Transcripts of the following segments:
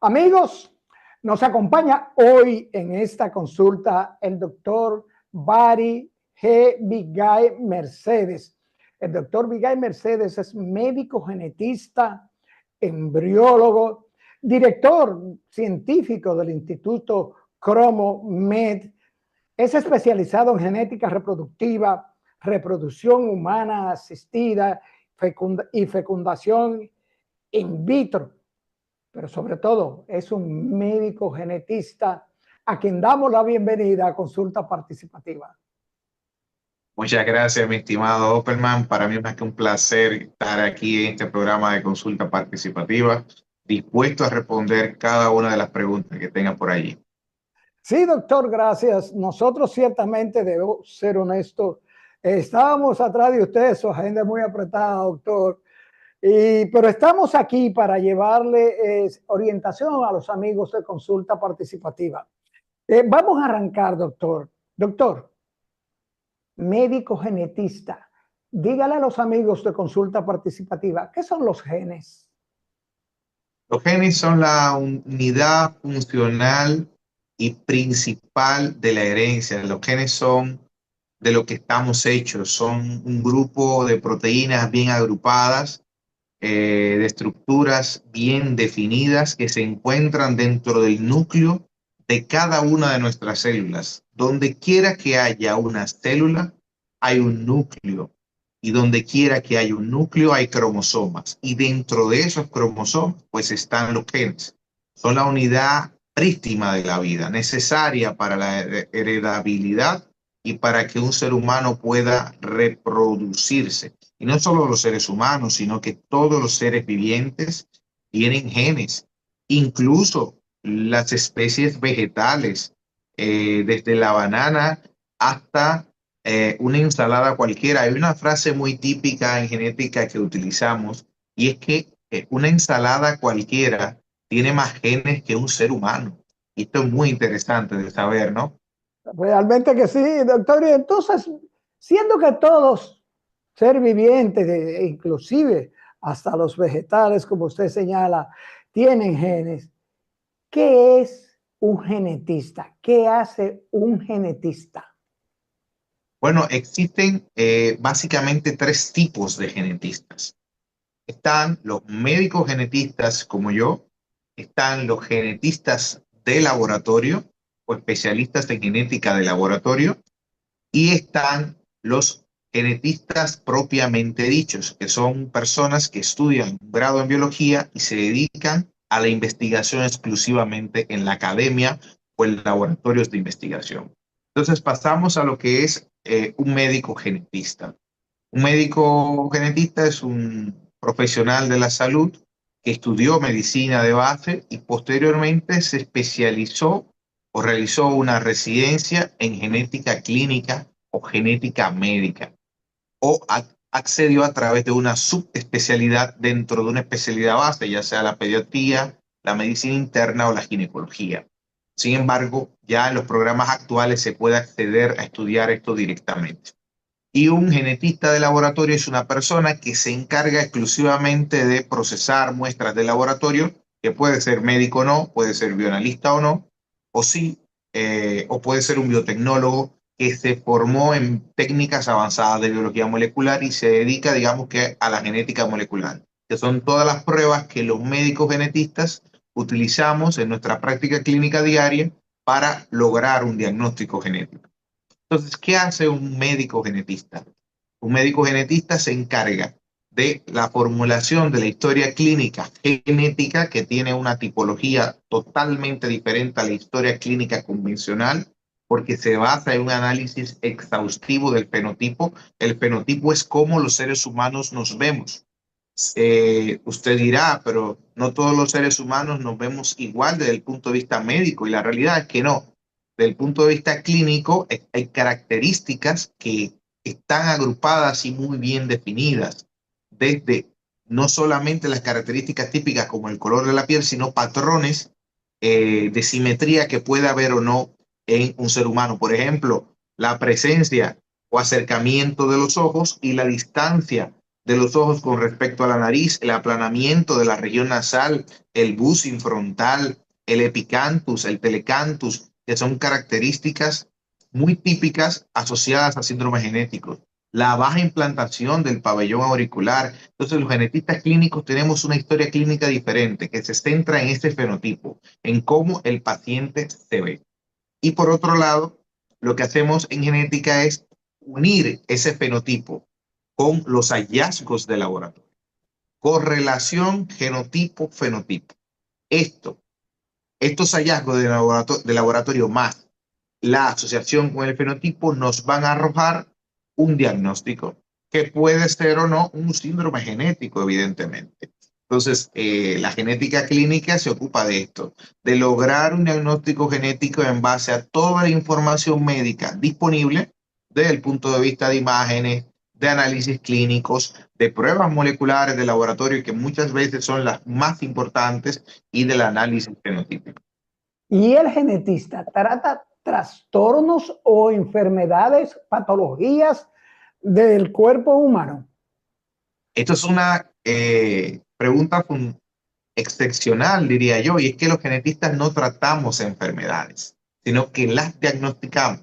Amigos, nos acompaña hoy en esta consulta el doctor Bari G. Vigay Mercedes. El doctor Vigay Mercedes es médico genetista, embriólogo, director científico del Instituto Cromo Med. Es especializado en genética reproductiva, reproducción humana asistida y fecundación in vitro. Pero sobre todo es un médico genetista a quien damos la bienvenida a Consulta Participativa. Muchas gracias, mi estimado Opperman. Para mí es más que un placer estar aquí en este programa de Consulta Participativa, dispuesto a responder cada una de las preguntas que tengan por allí. Sí, doctor, gracias. Nosotros ciertamente, debo ser honesto, estábamos atrás de usted, su agenda es muy apretada, doctor. Pero estamos aquí para llevarle orientación a los amigos de Consulta Participativa. Vamos a arrancar, doctor. Doctor, médico genetista, dígale a los amigos de Consulta Participativa, ¿qué son los genes? Los genes son la unidad funcional y principal de la herencia. Los genes son de lo que estamos hechos, son un grupo de proteínas bien agrupadas, de estructuras bien definidas que se encuentran dentro del núcleo de cada una de nuestras células. Donde quiera que haya una célula, hay un núcleo. Y donde quiera que haya un núcleo, hay cromosomas. Y dentro de esos cromosomas, pues están los genes. Son la unidad prístima de la vida, necesaria para la heredabilidad y para que un ser humano pueda reproducirse. Y no solo los seres humanos, sino que todos los seres vivientes tienen genes. Incluso las especies vegetales, desde la banana hasta una ensalada cualquiera. Hay una frase muy típica en genética que utilizamos y es que una ensalada cualquiera tiene más genes que un ser humano. Y esto es muy interesante de saber, ¿no? Realmente que sí, doctor. Y entonces, siendo que todos ser vivientes, inclusive hasta los vegetales, como usted señala, tienen genes, ¿qué es un genetista? ¿Qué hace un genetista? Bueno, existen básicamente tres tipos de genetistas. Están los médicos genetistas como yo, están los genetistas de laboratorio o especialistas en genética de laboratorio, y están los genetistas propiamente dichos, que son personas que estudian un grado en biología y se dedican a la investigación exclusivamente en la academia o en laboratorios de investigación. Entonces pasamos a lo que es un médico genetista. Un médico genetista es un profesional de la salud que estudió medicina de base y posteriormente se especializó o realizó una residencia en genética clínica o genética médica, o accedió a través de una subespecialidad dentro de una especialidad base, ya sea la pediatría, la medicina interna o la ginecología. Sin embargo, ya en los programas actuales se puede acceder a estudiar esto directamente. Y un genetista de laboratorio es una persona que se encarga exclusivamente de procesar muestras de laboratorio, que puede ser médico o no, puede ser bioanalista o no, o sí, o puede ser un biotecnólogo que se formó en técnicas avanzadas de biología molecular y se dedica, digamos que, a la genética molecular, que son todas las pruebas que los médicos genetistas utilizamos en nuestra práctica clínica diaria para lograr un diagnóstico genético. Entonces, ¿qué hace un médico genetista? Un médico genetista se encarga de la formulación de la historia clínica genética, que tiene una tipología totalmente diferente a la historia clínica convencional, porque se basa en un análisis exhaustivo del fenotipo. El fenotipo es cómo los seres humanos nos vemos. Usted dirá, pero no todos los seres humanos nos vemos igual desde el punto de vista médico, y la realidad es que no. Desde el punto de vista clínico, hay características que están agrupadas y muy bien definidas, desde no solamente las características típicas como el color de la piel, sino patrones de simetría que puede haber o no en un ser humano. Por ejemplo, la presencia o acercamiento de los ojos y la distancia de los ojos con respecto a la nariz, el aplanamiento de la región nasal, el busing frontal, el epicanthus, el telecanthus, que son características muy típicas asociadas a síndromes genéticos. La baja implantación del pabellón auricular. Entonces, los genetistas clínicos tenemos una historia clínica diferente que se centra en este fenotipo, en cómo el paciente se ve. Y por otro lado, lo que hacemos en genética es unir ese fenotipo con los hallazgos de laboratorio. Correlación genotipo-fenotipo. Estos hallazgos de laboratorio más la asociación con el fenotipo nos van a arrojar un diagnóstico que puede ser o no un síndrome genético, evidentemente. Entonces, la genética clínica se ocupa de esto, de lograr un diagnóstico genético en base a toda la información médica disponible desde el punto de vista de imágenes, de análisis clínicos, de pruebas moleculares de laboratorio, que muchas veces son las más importantes, y del análisis fenotípico. ¿Y el genetista trata trastornos o enfermedades, patologías del cuerpo humano? Esto es una pregunta excepcional, diría yo, y es que los genetistas no tratamos enfermedades, sino que las diagnosticamos.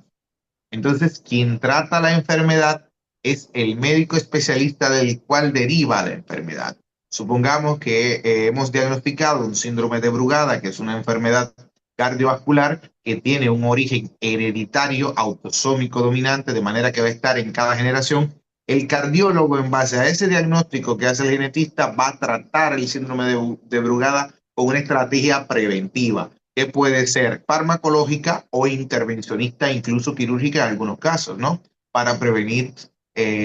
Entonces, quien trata la enfermedad es el médico especialista del cual deriva la enfermedad. Supongamos que hemos diagnosticado un síndrome de Brugada, que es una enfermedad cardiovascular que tiene un origen hereditario autosómico dominante, de manera que va a estar en cada generación. El cardiólogo, en base a ese diagnóstico que hace el genetista, va a tratar el síndrome de Brugada con una estrategia preventiva, que puede ser farmacológica o intervencionista, incluso quirúrgica en algunos casos, ¿no? Para prevenir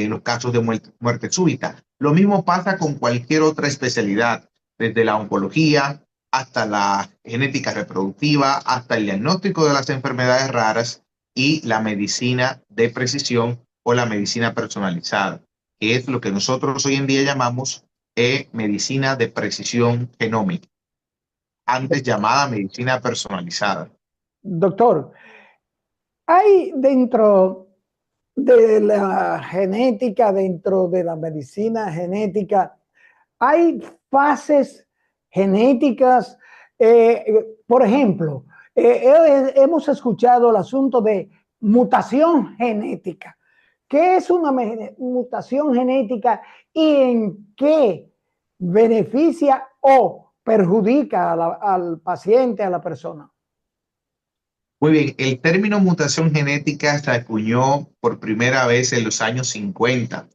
los casos de muerte súbita. Lo mismo pasa con cualquier otra especialidad, desde la oncología hasta la genética reproductiva, hasta el diagnóstico de las enfermedades raras y la medicina de precisión o la medicina personalizada, que es lo que nosotros hoy en día llamamos medicina de precisión genómica, antes llamada medicina personalizada. Doctor, hay dentro de la genética, dentro de la medicina genética, hay fases genéticas. Por ejemplo, hemos escuchado el asunto de mutación genética. ¿Qué es una mutación genética y en qué beneficia o perjudica al paciente, a la persona? Muy bien, el término mutación genética se acuñó por primera vez en los años 50,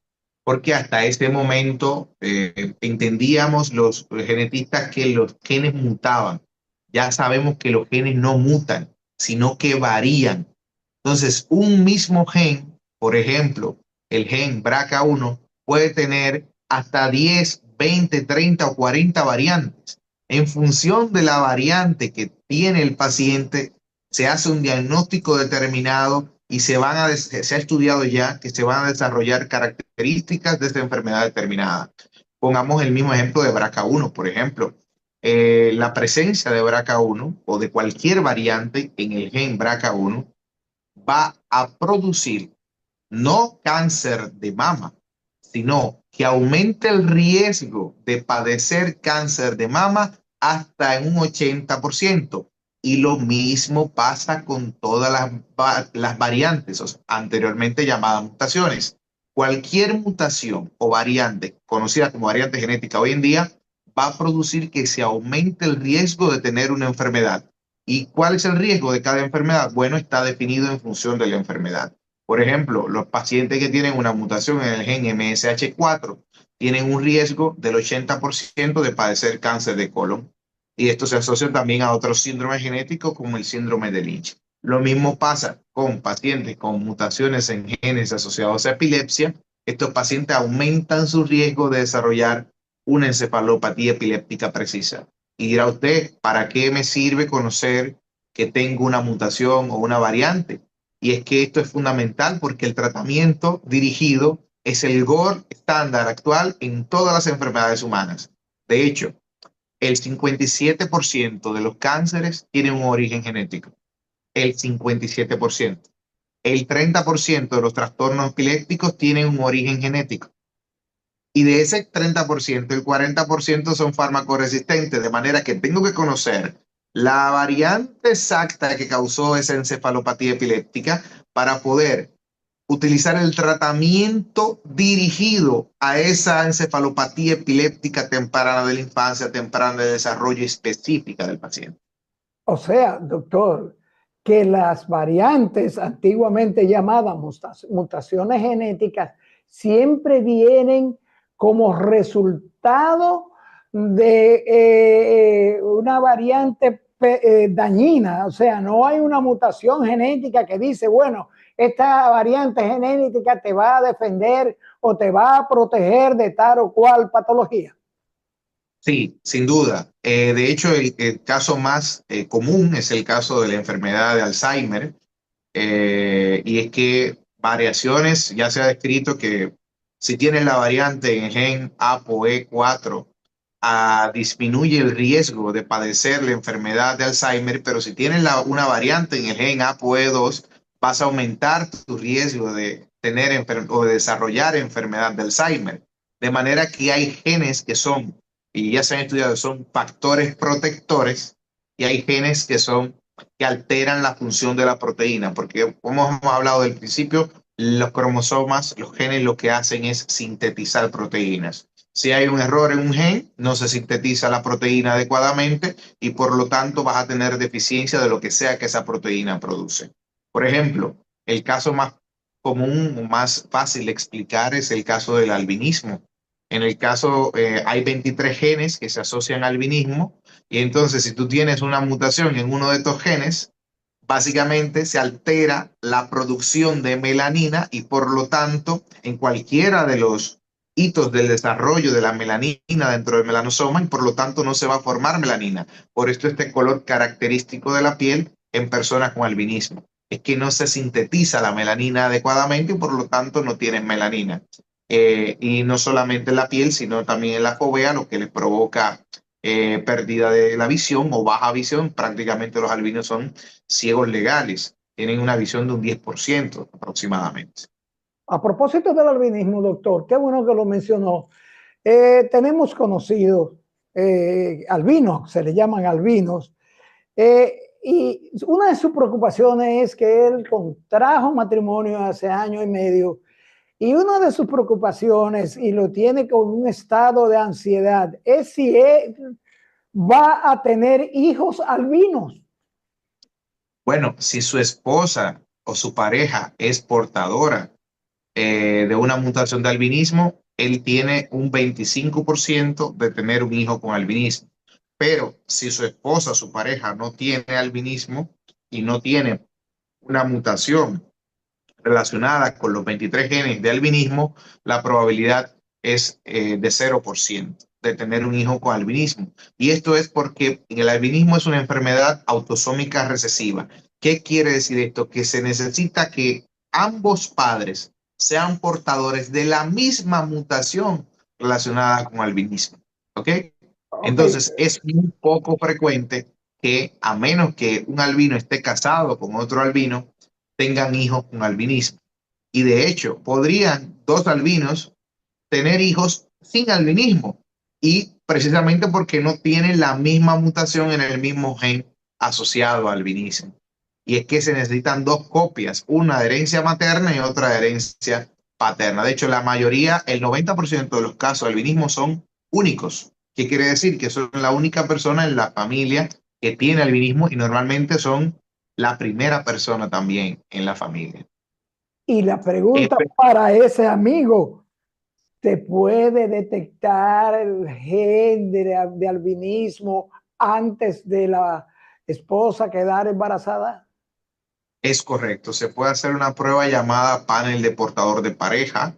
porque hasta ese momento entendíamos los genetistas que los genes mutaban. Ya sabemos que los genes no mutan, sino que varían. Entonces, un mismo gen, por ejemplo, el gen BRCA1, puede tener hasta 10, 20, 30 o 40 variantes. En función de la variante que tiene el paciente, se hace un diagnóstico determinado y se ha estudiado ya que se van a desarrollar características de esta enfermedad determinada. Pongamos el mismo ejemplo de BRCA1, por ejemplo. La presencia de BRCA1 o de cualquier variante en el gen BRCA1 va a producir no cáncer de mama, sino que aumente el riesgo de padecer cáncer de mama hasta en un 80%. Y lo mismo pasa con todas las variantes, o sea, anteriormente llamadas mutaciones. Cualquier mutación o variante, conocida como variante genética hoy en día, va a producir que se aumente el riesgo de tener una enfermedad. ¿Y cuál es el riesgo de cada enfermedad? Bueno, está definido en función de la enfermedad. Por ejemplo, los pacientes que tienen una mutación en el gen MSH4 tienen un riesgo del 80% de padecer cáncer de colon. Y esto se asocia también a otros síndromes genéticos como el síndrome de Lynch. Lo mismo pasa con pacientes con mutaciones en genes asociados a epilepsia. Estos pacientes aumentan su riesgo de desarrollar una encefalopatía epiléptica precisa. Y dirá usted, ¿para qué me sirve conocer que tengo una mutación o una variante? Y es que esto es fundamental porque el tratamiento dirigido es el gold estándar actual en todas las enfermedades humanas. De hecho, el 57% de los cánceres tienen un origen genético. El 57%. El 30% de los trastornos epilépticos tienen un origen genético. Y de ese 30%, el 40% son fármacos resistentes, de manera que tengo que conocer la variante exacta que causó esa encefalopatía epiléptica para poder utilizar el tratamiento dirigido a esa encefalopatía epiléptica temprana de la infancia, temprana de desarrollo específica del paciente. O sea, doctor, que las variantes antiguamente llamadas mutaciones genéticas siempre vienen como resultado de una variante dañina. O sea, no hay una mutación genética que dice, bueno, esta variante genética te va a defender o te va a proteger de tal o cual patología. Sí, sin duda. De hecho, el caso más común es el caso de la enfermedad de Alzheimer. Y es que variaciones, ya se ha descrito que si tienes la variante en gen ApoE4, disminuye el riesgo de padecer la enfermedad de Alzheimer, pero si tienes una variante en el gen ApoE2, vas a aumentar tu riesgo de tener o de desarrollar enfermedad de Alzheimer. De manera que hay genes que son, y ya se han estudiado, son factores protectores, y hay genes que alteran la función de la proteína, porque como hemos hablado del principio, los cromosomas, los genes lo que hacen es sintetizar proteínas. Si hay un error en un gen, no se sintetiza la proteína adecuadamente y por lo tanto vas a tener deficiencia de lo que sea que esa proteína produce. Por ejemplo, el caso más común o más fácil de explicar es el caso del albinismo. En el caso, hay 23 genes que se asocian al albinismo y entonces si tú tienes una mutación en uno de estos genes, básicamente se altera la producción de melanina y por lo tanto en cualquiera de los hitos del desarrollo de la melanina dentro del melanosoma y por lo tanto no se va a formar melanina. Por esto este color característico de la piel en personas con albinismo. Es que no se sintetiza la melanina adecuadamente y por lo tanto no tienen melanina. Y no solamente en la piel, sino también en la fovea, lo que les provoca pérdida de la visión o baja visión. Prácticamente los albinos son ciegos legales, tienen una visión de un 10% aproximadamente. A propósito del albinismo, doctor, qué bueno que lo mencionó. Tenemos conocidos albinos, se le llaman albinos, y una de sus preocupaciones es que él contrajo matrimonio hace año y medio, y una de sus preocupaciones, y lo tiene con un estado de ansiedad, es si él va a tener hijos albinos. Bueno, si su esposa o su pareja es portadora de una mutación de albinismo, él tiene un 25% de tener un hijo con albinismo. Pero si su esposa o su pareja no tiene albinismo y no tiene una mutación relacionada con los 23 genes de albinismo, la probabilidad es de 0% de tener un hijo con albinismo. Y esto es porque el albinismo es una enfermedad autosómica recesiva. ¿Qué quiere decir esto? Que se necesita que ambos padres sean portadores de la misma mutación relacionada con albinismo. ¿Ok? Ok, Entonces, es muy poco frecuente que, a menos que un albino esté casado con otro albino, tengan hijos con albinismo. Y de hecho, podrían dos albinos tener hijos sin albinismo y precisamente porque no tienen la misma mutación en el mismo gen asociado al albinismo. Y es que se necesitan dos copias, una de herencia materna y otra de herencia paterna. De hecho, la mayoría, el 90% de los casos de albinismo son únicos. ¿Qué quiere decir? Que son la única persona en la familia que tiene albinismo y normalmente son la primera persona también en la familia. y la pregunta Efe- para ese amigo, ¿se puede detectar el gen de albinismo antes de la esposa quedar embarazada? Es correcto, se puede hacer una prueba llamada panel de portador de pareja.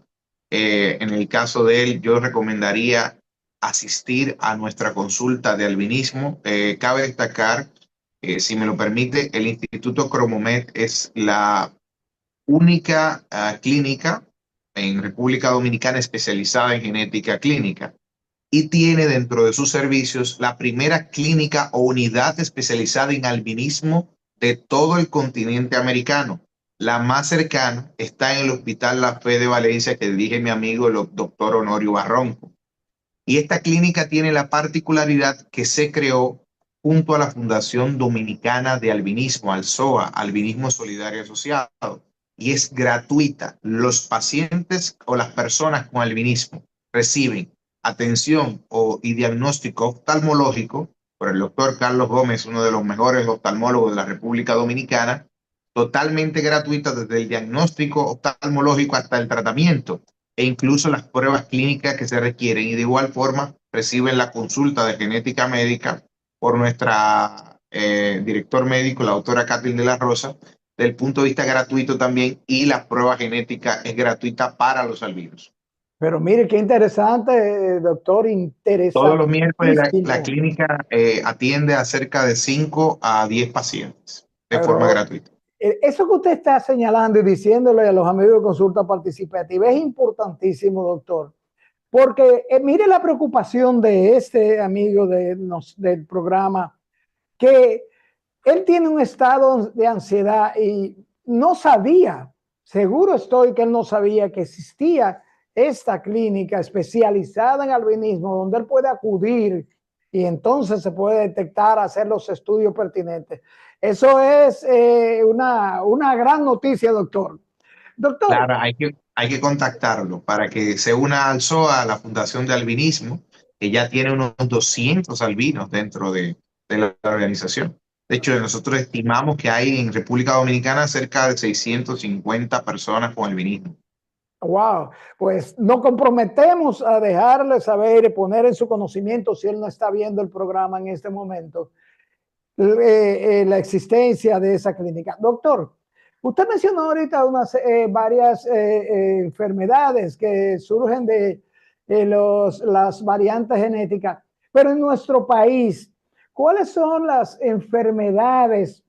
En el caso de él, yo recomendaría asistir a nuestra consulta de albinismo. Cabe destacar, si me lo permite, el Instituto Cromomed es la única clínica en República Dominicana especializada en genética clínica y tiene dentro de sus servicios la primera clínica o unidad especializada en albinismo de todo el continente americano. La más cercana está en el Hospital La Fe de Valencia, que dirige mi amigo el doctor Honorio Barronco. Y esta clínica tiene la particularidad que se creó junto a la Fundación Dominicana de Albinismo, ALSOA, Albinismo Solidario Asociado, y es gratuita. Los pacientes o las personas con albinismo reciben atención y diagnóstico oftalmológico por el doctor Carlos Gómez, uno de los mejores oftalmólogos de la República Dominicana, totalmente gratuita desde el diagnóstico oftalmológico hasta el tratamiento e incluso las pruebas clínicas que se requieren. Y de igual forma reciben la consulta de genética médica por nuestra director médico, la doctora Kathleen de la Rosa, del punto de vista gratuito también, y la prueba genética es gratuita para los albinos. Pero mire, qué interesante, doctor, Todos los miércoles la interesantísimo. clínica atiende a cerca de 5 a 10 pacientes de forma Pero gratuita. eso que usted está señalando y diciéndole a los amigos de consulta participativa es importantísimo, doctor, porque mire la preocupación de este amigo del programa, que él tiene un estado de ansiedad y no sabía, seguro estoy que él no sabía que existía esta clínica especializada en albinismo donde él puede acudir y entonces se puede detectar, hacer los estudios pertinentes. Eso es una gran noticia, doctor. Doctor, Claro, hay que contactarlo para que se una al SOA, a la Fundación de Albinismo, que ya tiene unos 200 albinos dentro de la organización. De hecho, nosotros estimamos que hay en República Dominicana cerca de 650 personas con albinismo. wow, pues nos comprometemos a dejarle saber y poner en su conocimiento, si él no está viendo el programa en este momento, la existencia de esa clínica. Doctor, usted mencionó ahorita varias enfermedades que surgen de las variantes genéticas, pero en nuestro país, ¿cuáles son las enfermedades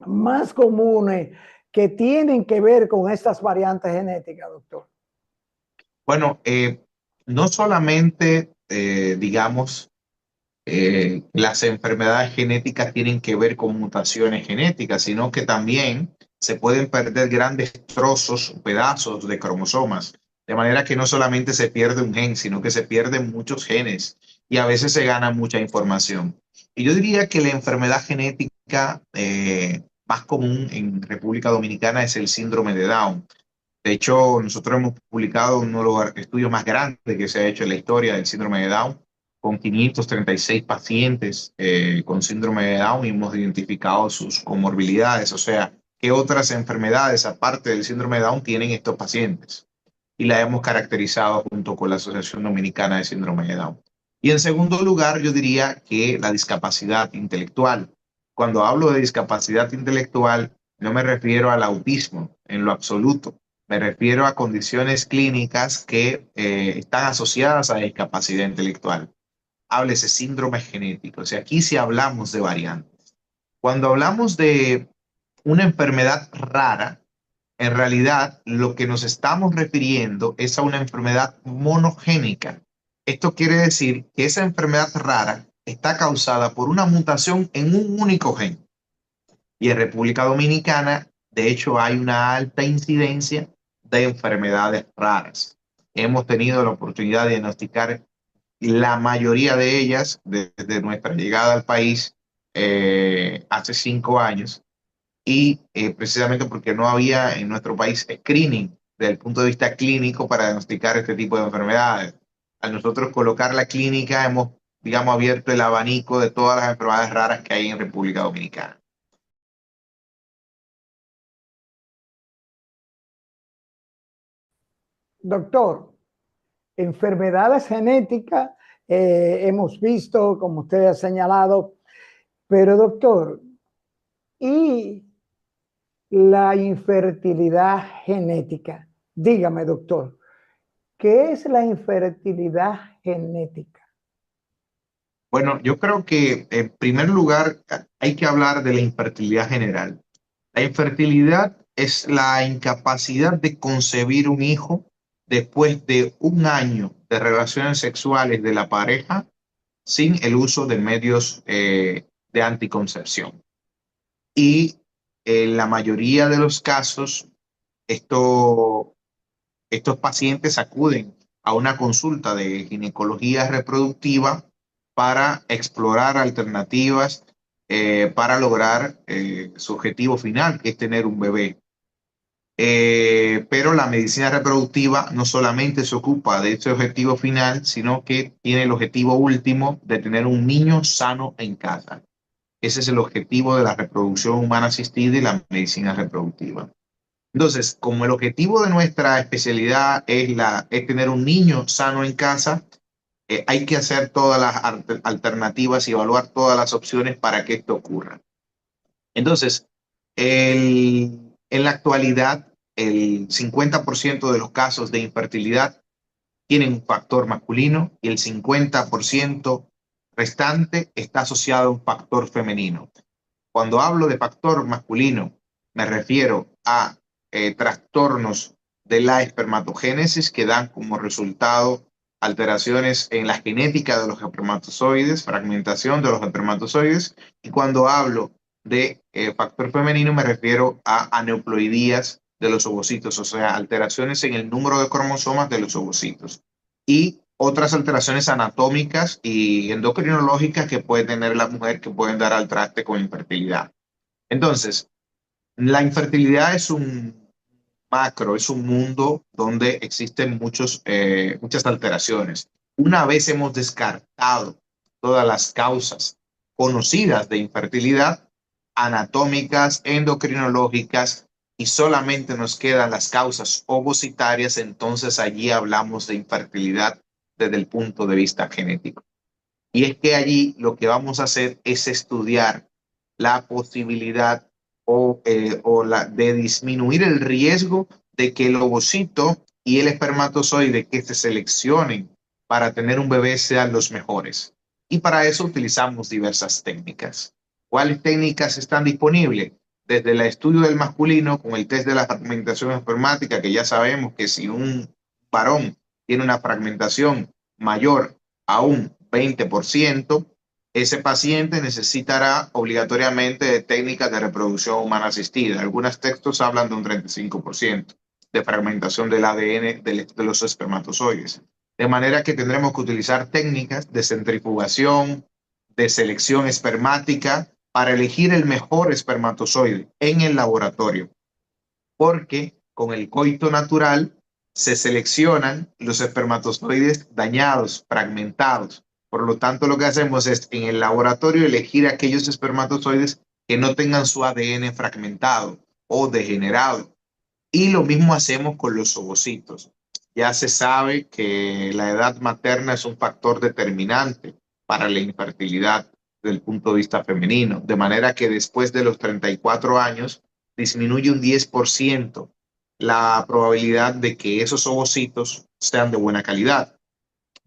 más comunes que tienen que ver con estas variantes genéticas, doctor? Bueno, no solamente, digamos, las enfermedades genéticas tienen que ver con mutaciones genéticas, sino que también se pueden perder grandes trozos, pedazos de cromosomas, de manera que no solamente se pierde un gen, sino que se pierden muchos genes y a veces se gana mucha información. Y yo diría que la enfermedad genética más común en República Dominicana es el síndrome de Down. De hecho, nosotros hemos publicado uno de los estudios más grandes que se ha hecho en la historia del síndrome de Down, con 536 pacientes con síndrome de Down, y hemos identificado sus comorbilidades, o sea, qué otras enfermedades aparte del síndrome de Down tienen estos pacientes. Y la hemos caracterizado junto con la Asociación Dominicana de Síndrome de Down. Y en segundo lugar, yo diría que la discapacidad intelectual. Cuando hablo de discapacidad intelectual, no me refiero al autismo en lo absoluto. Me refiero a condiciones clínicas que están asociadas a discapacidad intelectual. Háblese síndrome genético. O sea, aquí sí hablamos de variantes. Cuando hablamos de una enfermedad rara, en realidad lo que nos estamos refiriendo es a una enfermedad monogénica. Esto quiere decir que esa enfermedad rara está causada por una mutación en un único gen. Y en República Dominicana, de hecho, hay una alta incidencia de enfermedades raras. Hemos tenido la oportunidad de diagnosticar la mayoría de ellas desde nuestra llegada al país hace 5 años, y precisamente porque no había en nuestro país screening desde el punto de vista clínico para diagnosticar este tipo de enfermedades. Al nosotros colocar la clínica, hemos, digamos, abierto el abanico de todas las enfermedades raras que hay en República Dominicana. Doctor, enfermedades genéticas, hemos visto, como usted ha señalado, pero doctor, ¿y la infertilidad genética? Dígame, doctor, ¿qué es la infertilidad genética? Bueno, yo creo que en primer lugar hay que hablar de la infertilidad general. La infertilidad es la incapacidad de concebir un hijo después de un año de relaciones sexuales de la pareja sin el uso de medios de anticoncepción. Y en la mayoría de los casos, estos pacientes acuden a una consulta de ginecología reproductiva para explorar alternativas para lograr su objetivo final, que es tener un bebé. Pero la medicina reproductiva no solamente se ocupa de este objetivo final, sino que tiene el objetivo último de tener un niño sano en casa. Ese es el objetivo de la reproducción humana asistida y la medicina reproductiva. Entonces, como el objetivo de nuestra especialidad es tener un niño sano en casa, hay que hacer todas las alternativas y evaluar todas las opciones para que esto ocurra. Entonces, en la actualidad, el 50% de los casos de infertilidad tienen un factor masculino y el 50% restante está asociado a un factor femenino. Cuando hablo de factor masculino, me refiero a trastornos de la espermatogénesis que dan como resultado alteraciones en la genética de los espermatozoides, fragmentación de los espermatozoides. Y cuando hablo de factor femenino, me refiero a aneuploidías de los ovocitos, o sea, alteraciones en el número de cromosomas de los ovocitos. Y otras alteraciones anatómicas y endocrinológicas que puede tener la mujer que pueden dar al traste con infertilidad. Entonces, la infertilidad es un macro, es un mundo donde existen muchas alteraciones. Una vez hemos descartado todas las causas conocidas de infertilidad, anatómicas, endocrinológicas, y solamente nos quedan las causas ovocitarias, entonces allí hablamos de infertilidad desde el punto de vista genético. Y es que allí lo que vamos a hacer es estudiar la posibilidad de disminuir el riesgo de que el ovocito y el espermatozoide que se seleccionen para tener un bebé sean los mejores. Y para eso utilizamos diversas técnicas. ¿Cuáles técnicas están disponibles? Desde el estudio del masculino con el test de la fragmentación espermática, que ya sabemos que si un varón tiene una fragmentación mayor a un 20%, ese paciente necesitará obligatoriamente de técnicas de reproducción humana asistida. Algunos textos hablan de un 35% de fragmentación del ADN de los espermatozoides. De manera que tendremos que utilizar técnicas de centrifugación, de selección espermática, para elegir el mejor espermatozoide en el laboratorio. Porque con el coito natural se seleccionan los espermatozoides dañados, fragmentados. Por lo tanto, lo que hacemos es en el laboratorio elegir aquellos espermatozoides que no tengan su ADN fragmentado o degenerado. Y lo mismo hacemos con los ovocitos. Ya se sabe que la edad materna es un factor determinante para la infertilidad desde el punto de vista femenino, de manera que después de los 34 años disminuye un 10% la probabilidad de que esos ovocitos sean de buena calidad.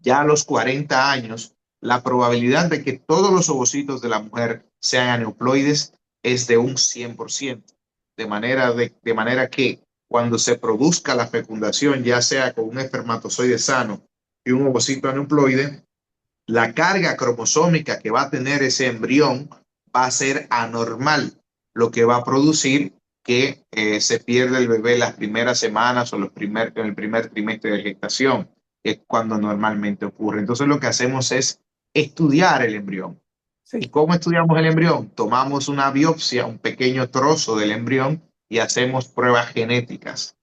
Ya a los 40 años, la probabilidad de que todos los ovocitos de la mujer sean aneuploides es de un 100%, de manera que cuando se produzca la fecundación, ya sea con un espermatozoide sano y un ovocito aneuploide, la carga cromosómica que va a tener ese embrión va a ser anormal, lo que va a producir que se pierda el bebé las primeras semanas o en el primer trimestre de gestación, que es cuando normalmente ocurre. Entonces lo que hacemos es estudiar el embrión. ¿Y Sí. cómo estudiamos el embrión? Tomamos una biopsia, un pequeño trozo del embrión y hacemos pruebas genéticas.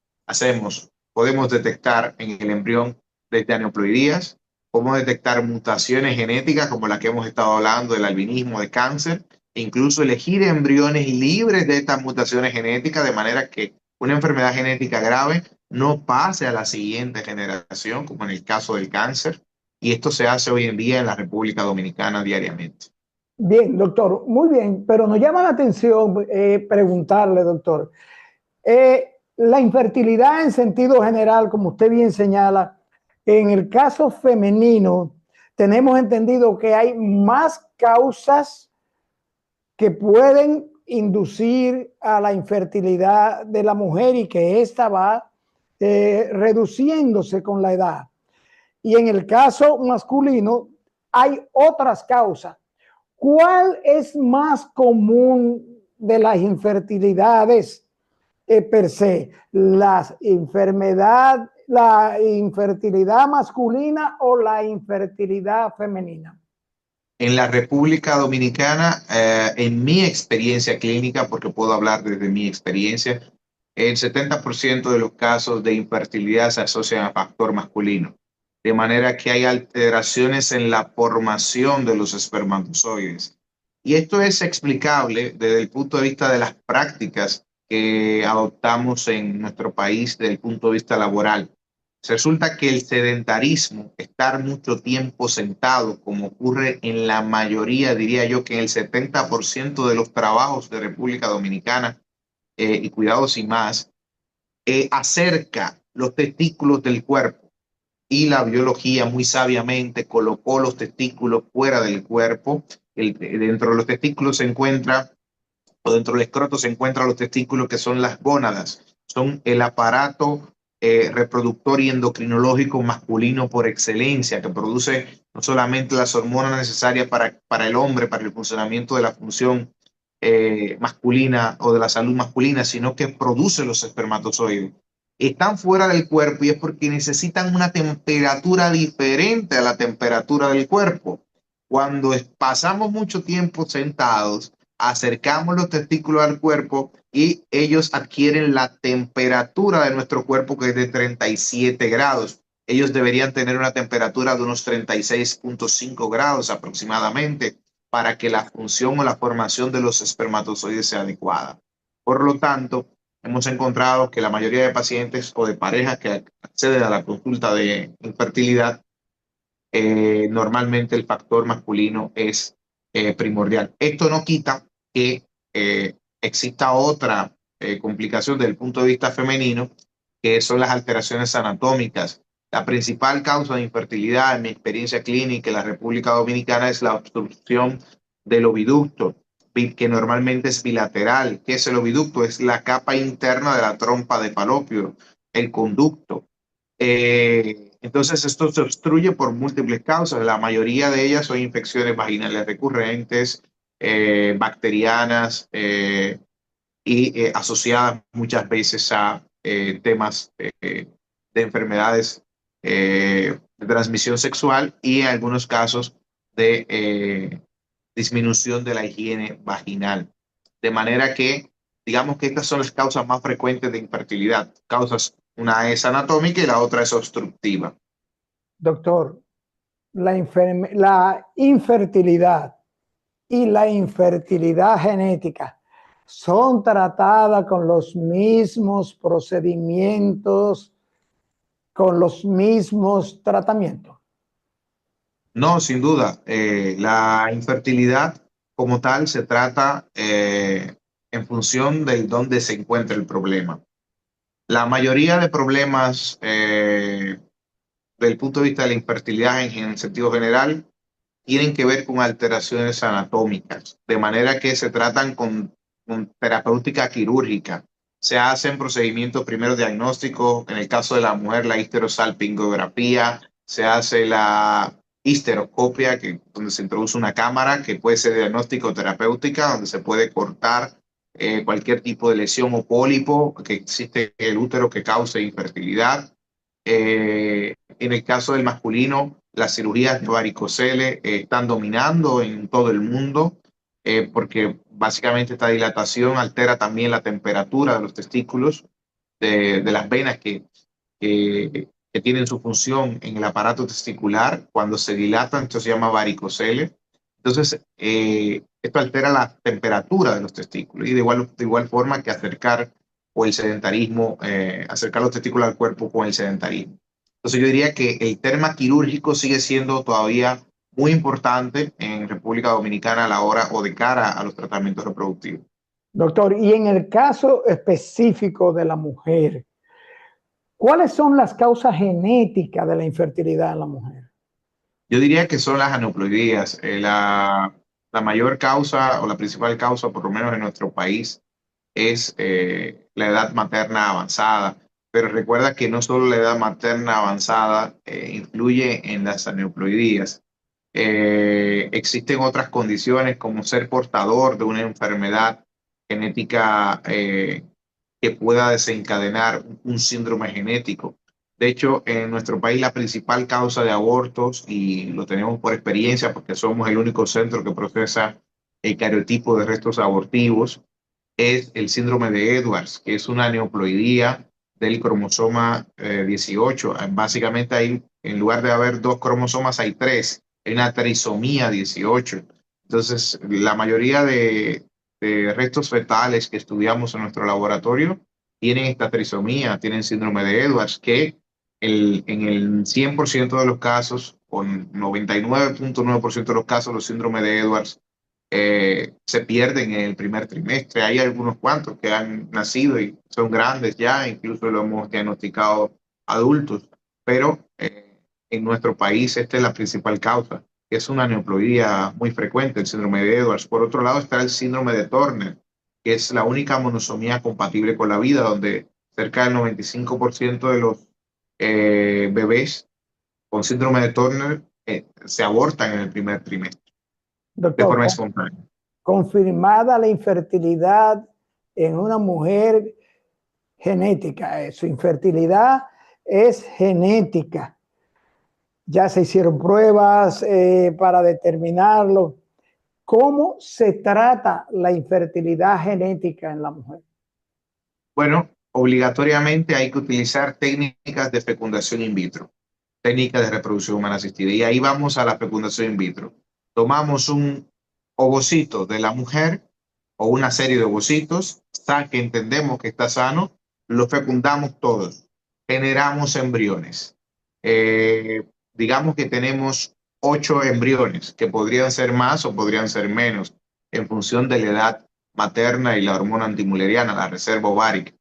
Podemos detectar en el embrión desde aneuploidías, podemos detectar mutaciones genéticas como la que hemos estado hablando del albinismo, de cáncer, e incluso elegir embriones libres de estas mutaciones genéticas de manera que una enfermedad genética grave no pase a la siguiente generación, como en el caso del cáncer. Y esto se hace hoy en día en la República Dominicana diariamente. Bien, doctor, muy bien, pero nos llama la atención preguntarle, doctor, la infertilidad en sentido general, como usted bien señala, en el caso femenino, tenemos entendido que hay más causas que pueden inducir a la infertilidad de la mujer y que ésta va reduciéndose con la edad. Y en el caso masculino, hay otras causas. ¿Cuál es más común de las infertilidades per se, la infertilidad masculina o la infertilidad femenina? En la República Dominicana, en mi experiencia clínica, porque puedo hablar desde mi experiencia, el 70% de los casos de infertilidad se asocian a factor masculino, de manera que hay alteraciones en la formación de los espermatozoides. Y esto es explicable desde el punto de vista de las prácticas que adoptamos en nuestro país desde el punto de vista laboral. Resulta que el sedentarismo, estar mucho tiempo sentado, como ocurre en la mayoría, diría yo que en el 70% de los trabajos de República Dominicana, y cuidados y más, acerca los testículos del cuerpo, y la biología muy sabiamente colocó los testículos fuera del cuerpo. Dentro de los testículos se encuentra, o dentro del escroto se encuentran los testículos, que son las gónadas, son el aparato reproductor y endocrinológico masculino por excelencia, que produce no solamente las hormonas necesarias para el hombre, para el funcionamiento de la función masculina o de la salud masculina, sino que produce los espermatozoides. Están fuera del cuerpo y es porque necesitan una temperatura diferente a la temperatura del cuerpo. Cuando pasamos mucho tiempo sentados, acercamos los testículos al cuerpo y ellos adquieren la temperatura de nuestro cuerpo, que es de 37 grados. Ellos deberían tener una temperatura de unos 36,5 grados aproximadamente para que la función o la formación de los espermatozoides sea adecuada. Por lo tanto, hemos encontrado que la mayoría de pacientes o de parejas que acceden a la consulta de infertilidad, normalmente el factor masculino es primordial. Esto no quita que exista otra complicación desde el punto de vista femenino, que son las alteraciones anatómicas. La principal causa de infertilidad, en mi experiencia clínica en la República Dominicana, es la obstrucción del oviducto, que normalmente es bilateral. ¿Qué es el oviducto? Es la capa interna de la trompa de falopio, el conducto. Entonces esto se obstruye por múltiples causas. La mayoría de ellas son infecciones vaginales recurrentes, bacterianas, y asociadas muchas veces a temas de enfermedades de transmisión sexual, y en algunos casos de disminución de la higiene vaginal. De manera que, digamos que estas son las causas más frecuentes de infertilidad. Causas, una es anatómica y la otra es obstructiva. Doctor, la infertilidad y la infertilidad genética son tratadas con los mismos procedimientos, con los mismos tratamientos. No, sin duda. La infertilidad como tal se trata en función de dónde se encuentra el problema. La mayoría de problemas del punto de vista de la infertilidad en el sentido general tienen que ver con alteraciones anatómicas, de manera que se tratan con terapéutica quirúrgica. Se hacen procedimientos primero diagnósticos, en el caso de la mujer, la histerosalpingografía, se hace la histeroscopia, donde se introduce una cámara que puede ser diagnóstico terapéutica, donde se puede cortar cualquier tipo de lesión o pólipo que existe en el útero que cause infertilidad. En el caso del masculino, las cirugías de varicocele están dominando en todo el mundo, porque básicamente esta dilatación altera también la temperatura de los testículos, de las venas que tienen su función en el aparato testicular. Cuando se dilatan, esto se llama varicocele. Entonces, esto altera la temperatura de los testículos, y de igual forma que acercar o el sedentarismo, acercar los testículos al cuerpo con el sedentarismo. Entonces yo diría que el tema quirúrgico sigue siendo todavía muy importante en República Dominicana a la hora o de cara a los tratamientos reproductivos. Doctor, y en el caso específico de la mujer, ¿cuáles son las causas genéticas de la infertilidad en la mujer? Yo diría que son las aneuploidías. La mayor causa o la principal causa, por lo menos en nuestro país, es la edad materna avanzada. Pero recuerda que no solo la edad materna avanzada influye en las aneuploidías. Existen otras condiciones, como ser portador de una enfermedad genética que pueda desencadenar un síndrome genético. De hecho, en nuestro país la principal causa de abortos, y lo tenemos por experiencia porque somos el único centro que procesa el cariotipo de restos abortivos, es el síndrome de Edwards, que es una aneuploidía del cromosoma 18. Básicamente hay, en lugar de haber dos cromosomas, hay tres. Hay una trisomía 18. Entonces, la mayoría de restos fetales que estudiamos en nuestro laboratorio tienen esta trisomía, tienen síndrome de Edwards, que en el 100% de los casos, o 99.9% de los casos, los síndromes de Edwards se pierden en el primer trimestre. Hay algunos cuantos que han nacido y son grandes ya, incluso lo hemos diagnosticado adultos, pero en nuestro país esta es la principal causa, que es una neoploidía muy frecuente, el síndrome de Edwards. Por otro lado está el síndrome de Turner, que es la única monosomía compatible con la vida, donde cerca del 95% de los bebés con síndrome de Turner se abortan en el primer trimestre de Doctor, forma espontánea. confirmada la infertilidad en una mujer genética. Su infertilidad es genética. Ya se hicieron pruebas para determinarlo. ¿Cómo se trata la infertilidad genética en la mujer? Bueno, obligatoriamente hay que utilizar técnicas de fecundación in vitro, técnicas de reproducción humana asistida. Y ahí vamos a la fecundación in vitro. Tomamos un ovocito de la mujer o una serie de ovocitos, que entendemos que está sano, lo fecundamos todos, generamos embriones. Digamos que tenemos 8 embriones, que podrían ser más o podrían ser menos, en función de la edad materna y la hormona antimuleriana, la reserva ovárica.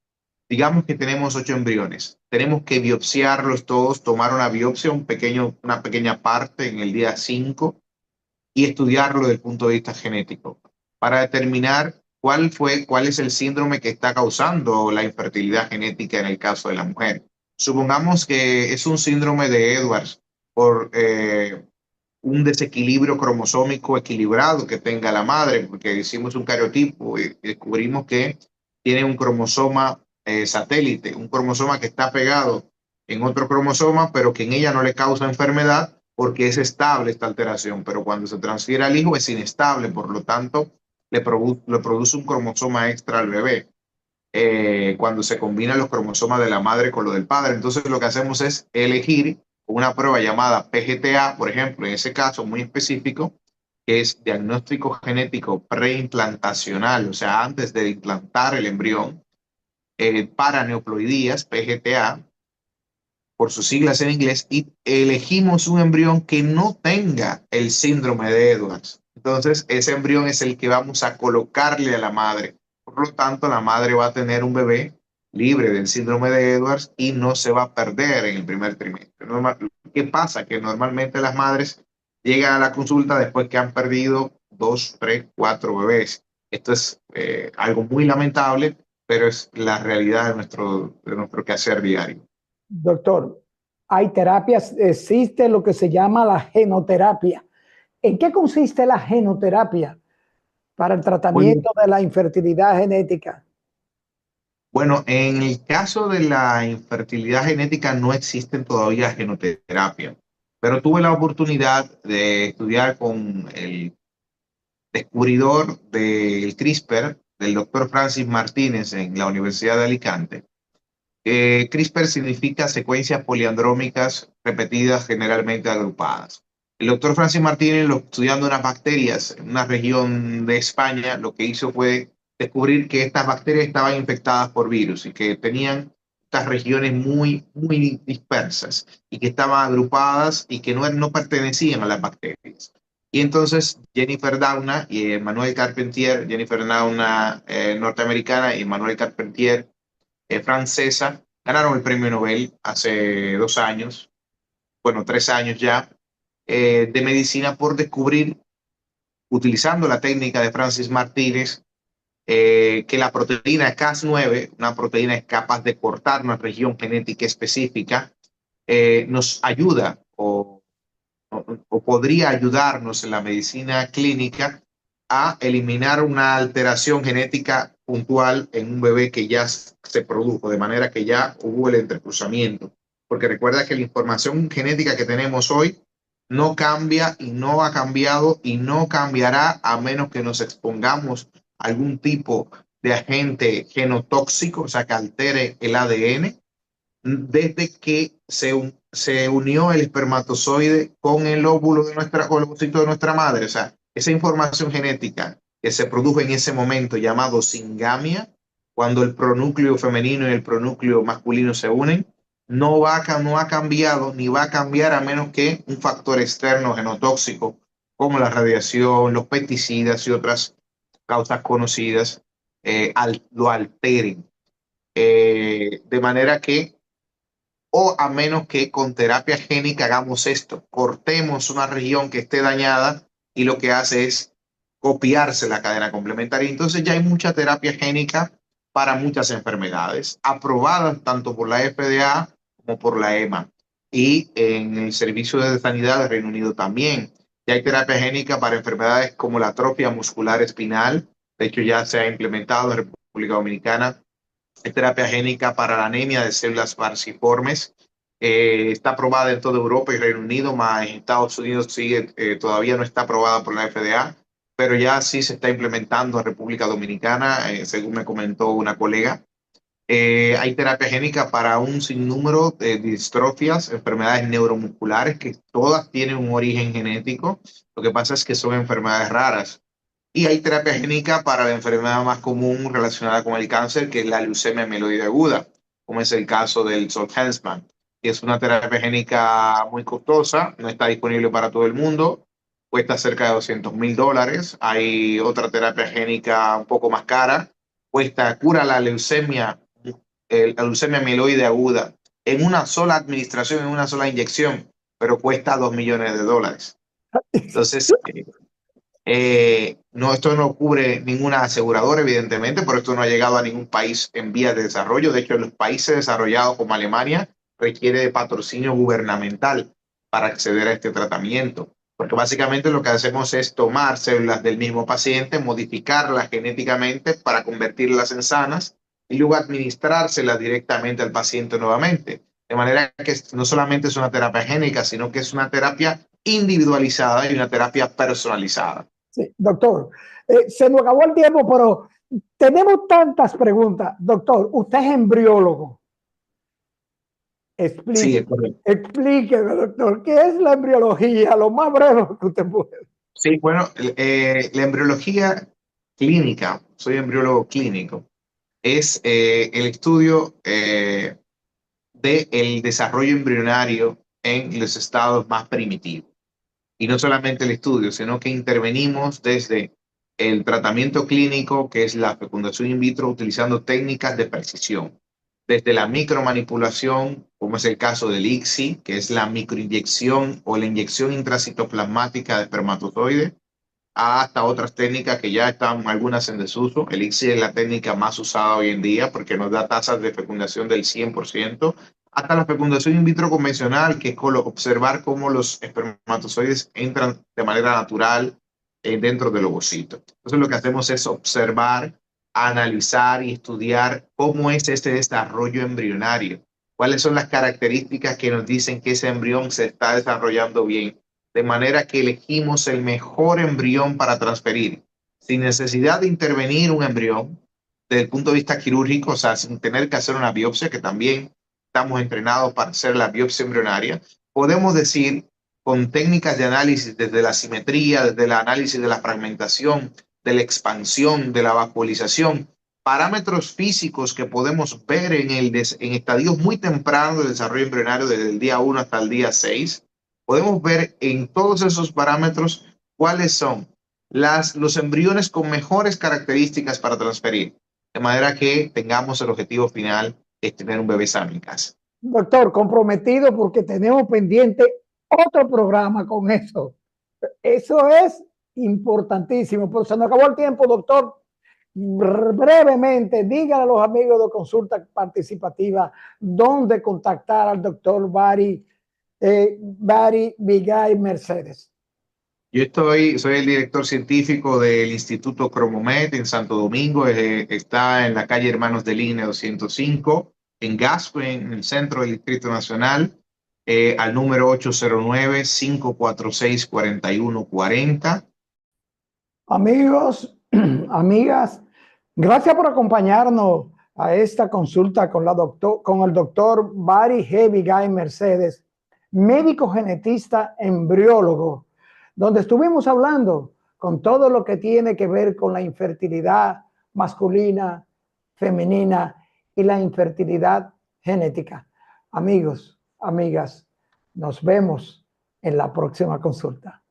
Digamos que tenemos 8 embriones. Tenemos que biopsiarlos todos, tomar una biopsia, una pequeña parte en el día 5 y estudiarlo desde el punto de vista genético para determinar cuál es el síndrome que está causando la infertilidad genética en el caso de la mujer. Supongamos que es un síndrome de Edwards por un desequilibrio cromosómico equilibrado que tenga la madre, porque hicimos un cariotipo y descubrimos que tiene un cromosoma satélite, un cromosoma que está pegado en otro cromosoma, pero que en ella no le causa enfermedad porque es estable esta alteración, pero cuando se transfiere al hijo es inestable, por lo tanto le produce un cromosoma extra al bebé. Cuando se combinan los cromosomas de la madre con lo del padre. Entonces lo que hacemos es elegir una prueba llamada PGTA, por ejemplo, en ese caso muy específico, que es diagnóstico genético preimplantacional, o sea, antes de implantar el embrión, para neoploidías, PGTA, por sus siglas en inglés, y elegimos un embrión que no tenga el síndrome de Edwards. Entonces, ese embrión es el que vamos a colocarle a la madre. Por lo tanto, la madre va a tener un bebé libre del síndrome de Edwards y no se va a perder en el primer trimestre. ¿Qué pasa? Que normalmente las madres llegan a la consulta después que han perdido 2, 3, 4 bebés. Esto es algo muy lamentable, pero es la realidad de nuestro quehacer diario. Doctor, hay terapias, existe lo que se llama la genoterapia. ¿En qué consiste la genoterapia para el Bueno, tratamiento de la infertilidad genética? Bueno, en el caso de la infertilidad genética no existen todavía genoterapia, pero tuve la oportunidad de estudiar con el descubridor del CRISPR, del doctor Francis Martínez en la Universidad de Alicante. CRISPR significa secuencias poliandrómicas repetidas, generalmente agrupadas. El doctor Francis Martínez, estudiando unas bacterias en una región de España, lo que hizo fue descubrir que estas bacterias estaban infectadas por virus y que tenían estas regiones muy, muy dispersas y que estaban agrupadas y que no pertenecían a las bacterias. Y entonces Jennifer Doudna y Emmanuel Carpentier, Jennifer Doudna norteamericana y Emmanuel Carpentier francesa, ganaron el premio Nobel hace 2 años, bueno, 3 años ya, de medicina por descubrir, utilizando la técnica de Francis Martínez, que la proteína Cas9, una proteína es capaz de cortar una región genética específica, nos ayuda o podría ayudarnos en la medicina clínica a eliminar una alteración genética puntual en un bebé que ya se produjo, de manera que ya hubo el entrecruzamiento. Porque recuerda que la información genética que tenemos hoy no cambia y no ha cambiado y no cambiará a menos que nos expongamos a algún tipo de agente genotóxico, o sea, que altere el ADN, desde que se unió el espermatozoide con el óvulo de o el ovocito de nuestra madre. O sea, esa información genética que se produjo en ese momento llamado singamia, cuando el pronúcleo femenino y el pronúcleo masculino se unen, no ha cambiado ni va a cambiar a menos que un factor externo genotóxico como la radiación, los pesticidas y otras causas conocidas lo alteren. De manera que, o a menos que con terapia génica hagamos esto, cortemos una región que esté dañada y lo que hace es copiarse la cadena complementaria. Entonces ya hay mucha terapia génica para muchas enfermedades, aprobadas tanto por la FDA como por la EMA. Y en el Servicio de Sanidad del Reino Unido también. Ya hay terapia génica para enfermedades como la atrofia muscular espinal. De hecho, ya se ha implementado en República Dominicana. Es terapia génica para la anemia de células falciformes. Está aprobada en toda Europa y Reino Unido, más en Estados Unidos sigue, todavía no está aprobada por la FDA, pero ya sí se está implementando en República Dominicana, según me comentó una colega. Hay terapia génica para un sinnúmero de distrofias, enfermedades neuromusculares que todas tienen un origen genético. Lo que pasa es que son enfermedades raras. Y hay terapia génica para la enfermedad más común relacionada con el cáncer, que es la leucemia mieloide aguda, como es el caso del Zolgensma. Y es una terapia génica muy costosa, no está disponible para todo el mundo, cuesta cerca de $200,000. Hay otra terapia génica un poco más cara, cura la leucemia mieloide aguda en una sola administración, en una sola inyección, pero cuesta $2 millones. Entonces, no, esto no cubre ninguna aseguradora, evidentemente, por esto no ha llegado a ningún país en vías de desarrollo. De hecho, en los países desarrollados como Alemania requiere de patrocinio gubernamental para acceder a este tratamiento. Porque básicamente lo que hacemos es tomar células del mismo paciente, modificarlas genéticamente para convertirlas en sanas y luego administrárselas directamente al paciente nuevamente. De manera que no solamente es una terapia génica, sino que es una terapia individualizada y una terapia personalizada. Sí, doctor, se nos acabó el tiempo, pero tenemos tantas preguntas. Doctor, usted es embriólogo. Sí, es correcto. Explíqueme, doctor, ¿qué es la embriología? Lo más breve que usted puede. Sí, bueno, la embriología clínica, soy embriólogo clínico, es el estudio del desarrollo embrionario en los estados más primitivos. Y no solamente el estudio, sino que intervenimos desde el tratamiento clínico, que es la fecundación in vitro, utilizando técnicas de precisión, desde la micromanipulación, como es el caso del ICSI, que es la microinyección o la inyección intracitoplasmática de espermatozoide, hasta otras técnicas que ya están algunas en desuso. El ICSI es la técnica más usada hoy en día porque nos da tasas de fecundación del 100%, hasta la fecundación in vitro convencional, que es observar cómo los espermatozoides entran de manera natural dentro del ovocito. Entonces lo que hacemos es observar, analizar y estudiar cómo es este desarrollo embrionario, cuáles son las características que nos dicen que ese embrión se está desarrollando bien, de manera que elegimos el mejor embrión para transferir, sin necesidad de intervenir un embrión desde el punto de vista quirúrgico, o sea, sin tener que hacer una biopsia, que también estamos entrenados para hacer la biopsia embrionaria. Podemos decir, con técnicas de análisis desde la simetría, desde el análisis de la fragmentación, de la expansión, de la vacuolización, parámetros físicos que podemos ver en estadios muy tempranos del desarrollo embrionario, desde el día 1 hasta el día 6, podemos ver en todos esos parámetros cuáles son los embriones con mejores características para transferir, de manera que tengamos el objetivo final, es tener un bebé sano en casa. Doctor, comprometido porque tenemos pendiente otro programa con eso. Eso es importantísimo, pero se nos acabó el tiempo, doctor. Brevemente, díganle a los amigos de Consulta Participativa dónde contactar al doctor Bari Bigay Mercedes. Soy el director científico del Instituto Cromomed en Santo Domingo. Está en la calle Hermanos de Línea 205, en Gascue, en el centro del Distrito Nacional, al número 809-546-4140. Amigos, amigas, gracias por acompañarnos a esta consulta con el doctor Bari G. Bigay Mercedes, médico genetista embriólogo, donde estuvimos hablando con todo lo que tiene que ver con la infertilidad masculina, femenina y la infertilidad genética. Amigos, amigas, nos vemos en la próxima consulta.